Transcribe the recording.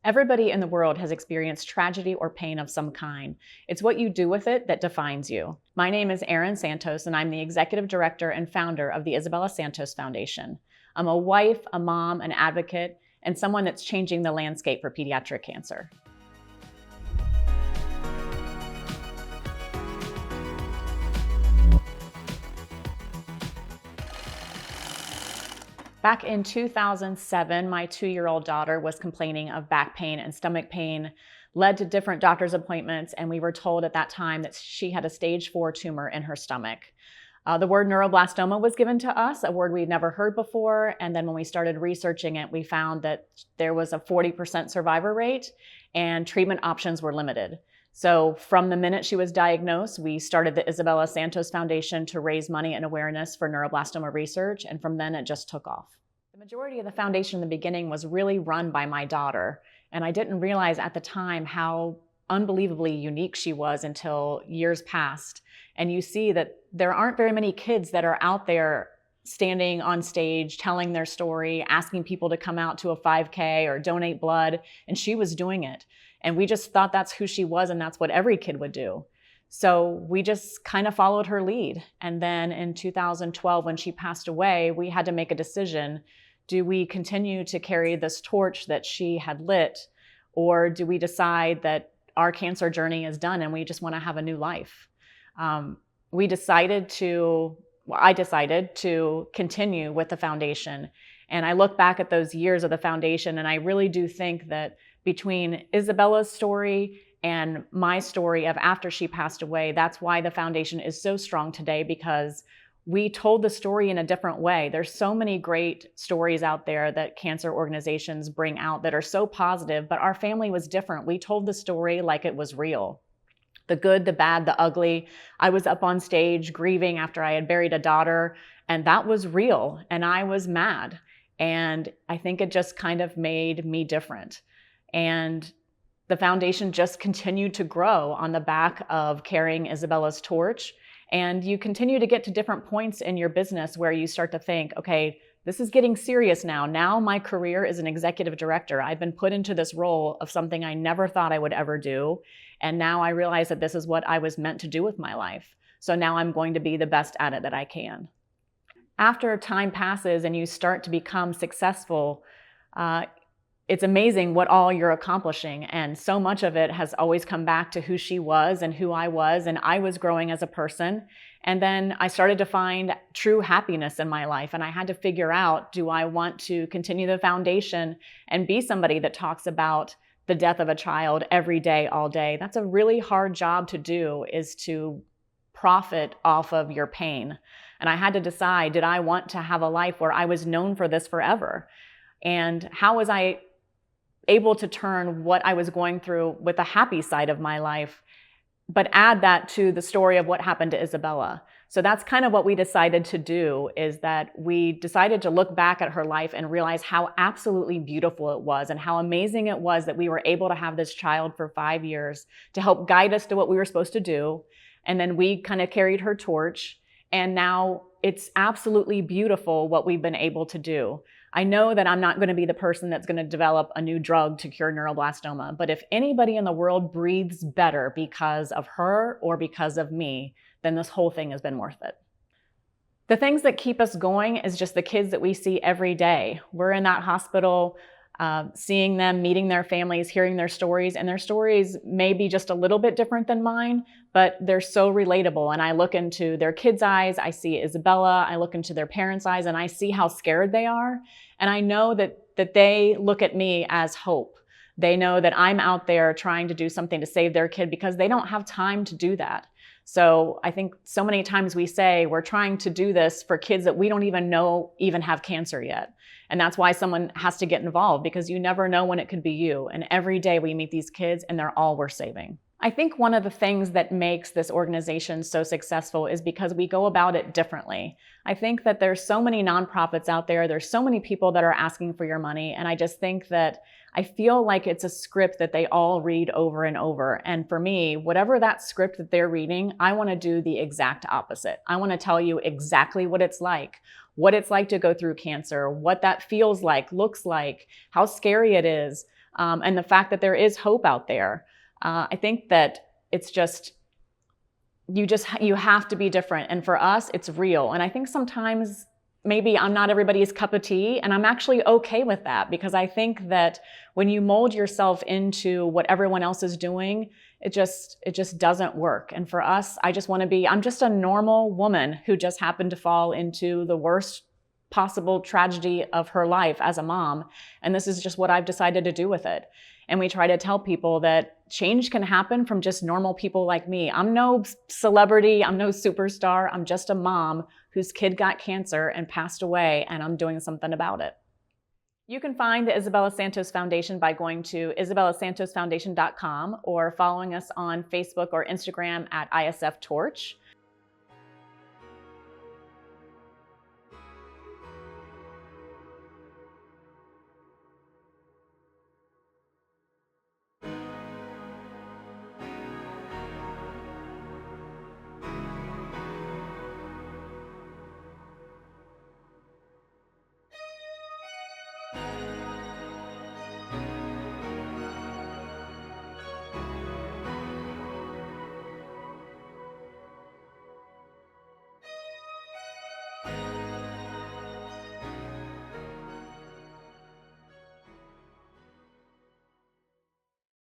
Everybody in the world has experienced tragedy or pain of some kind. It's what you do with it that defines you. My name is Erin Santos, and I'm the Executive Director and founder of the Isabella Santos Foundation. I'm a wife, a mom, an advocate, and someone that's changing the landscape for pediatric cancer. Back in 2007, my 2-year-old daughter was complaining of back pain and stomach pain, led to different doctor's appointments, and we were told at that time that she had a stage 4 tumor in her stomach. The word neuroblastoma was given to us, a word we'd never heard before, and then when we started researching it, we found that there was a 40% survivor rate and treatment options were limited. So from the minute she was diagnosed, we started the Isabella Santos Foundation to raise money and awareness for neuroblastoma research, and from then it just took off. The majority of the foundation in the beginning was really run by my daughter, and I didn't realize at the time how unbelievably unique she was until years passed. And you see that there aren't very many kids that are out there standing on stage, telling their story, asking people to come out to a 5K or donate blood, and she was doing it. And we just thought that's who she was and that's what every kid would do. So we just kind of followed her lead. And then in 2012, when she passed away, we had to make a decision. Do we continue to carry this torch that she had lit, or do we decide that our cancer journey is done and we just want to have a new life? I decided to continue with the foundation. And I look back at those years of the foundation, and I really do think that between Isabella's story and my story of after she passed away, that's why the foundation is so strong today, because we told the story in a different way. There's so many great stories out there that cancer organizations bring out that are so positive, but our family was different. We told the story like it was real. The good, the bad, the ugly. I was up on stage grieving after I had buried a daughter, and that was real, and I was mad. And I think it just kind of made me different. And the foundation just continued to grow on the back of carrying Isabella's torch. And you continue to get to different points in your business where you start to think, okay, this is getting serious now. Now my career is an executive director. I've been put into this role of something I never thought I would ever do. And now I realize that this is what I was meant to do with my life. So now I'm going to be the best at it that I can. After time passes and you start to become successful, it's amazing what all you're accomplishing. And so much of it has always come back to who she was and who I was. And I was growing as a person. And then I started to find true happiness in my life. And I had to figure out, do I want to continue the foundation and be somebody that talks about the death of a child every day, all day? That's a really hard job to do, is to profit off of your pain. And I had to decide, did I want to have a life where I was known for this forever? And how was I able to turn what I was going through with the happy side of my life, but add that to the story of what happened to Isabella? So that's kind of what we decided to do, is that we decided to look back at her life and realize how absolutely beautiful it was and how amazing it was that we were able to have this child for 5 years to help guide us to what we were supposed to do. And then we kind of carried her torch. And now it's absolutely beautiful what we've been able to do. I know that I'm not going to be the person that's going to develop a new drug to cure neuroblastoma, but if anybody in the world breathes better because of her or because of me, then this whole thing has been worth it. The things that keep us going is just the kids that we see every day. We're in that hospital, seeing them, meeting their families, hearing their stories, and their stories may be just a little bit different than mine, but they're so relatable. And I look into their kids' eyes, I see Isabella, I look into their parents' eyes, and I see how scared they are. And I know that they look at me as hope. They know that I'm out there trying to do something to save their kid because they don't have time to do that. So I think so many times we say we're trying to do this for kids that we don't even know even have cancer yet. And that's why someone has to get involved, because you never know when it could be you. And every day we meet these kids and they're all worth saving. I think one of the things that makes this organization so successful is because we go about it differently. I think that there's so many nonprofits out there. There's so many people that are asking for your money. And I just think that I feel like it's a script that they all read over and over. And for me, whatever that script that they're reading, I want to do the exact opposite. I want to tell you exactly what it's like to go through cancer, what that feels like, looks like, how scary it is. and the fact that there is hope out there. I think that it's just, you have to be different. And for us, it's real. And I think sometimes maybe I'm not everybody's cup of tea, and I'm actually okay with that, because I think that when you mold yourself into what everyone else is doing, it just doesn't work. And for us, I'm just a normal woman who just happened to fall into the worst possible tragedy of her life as a mom. And this is just what I've decided to do with it. And we try to tell people that change can happen from just normal people like me. I'm no celebrity, I'm no superstar, I'm just a mom whose kid got cancer and passed away, and I'm doing something about it. You can find the Isabella Santos Foundation by going to isabellasantosfoundation.com or following us on Facebook or Instagram at ISF Torch.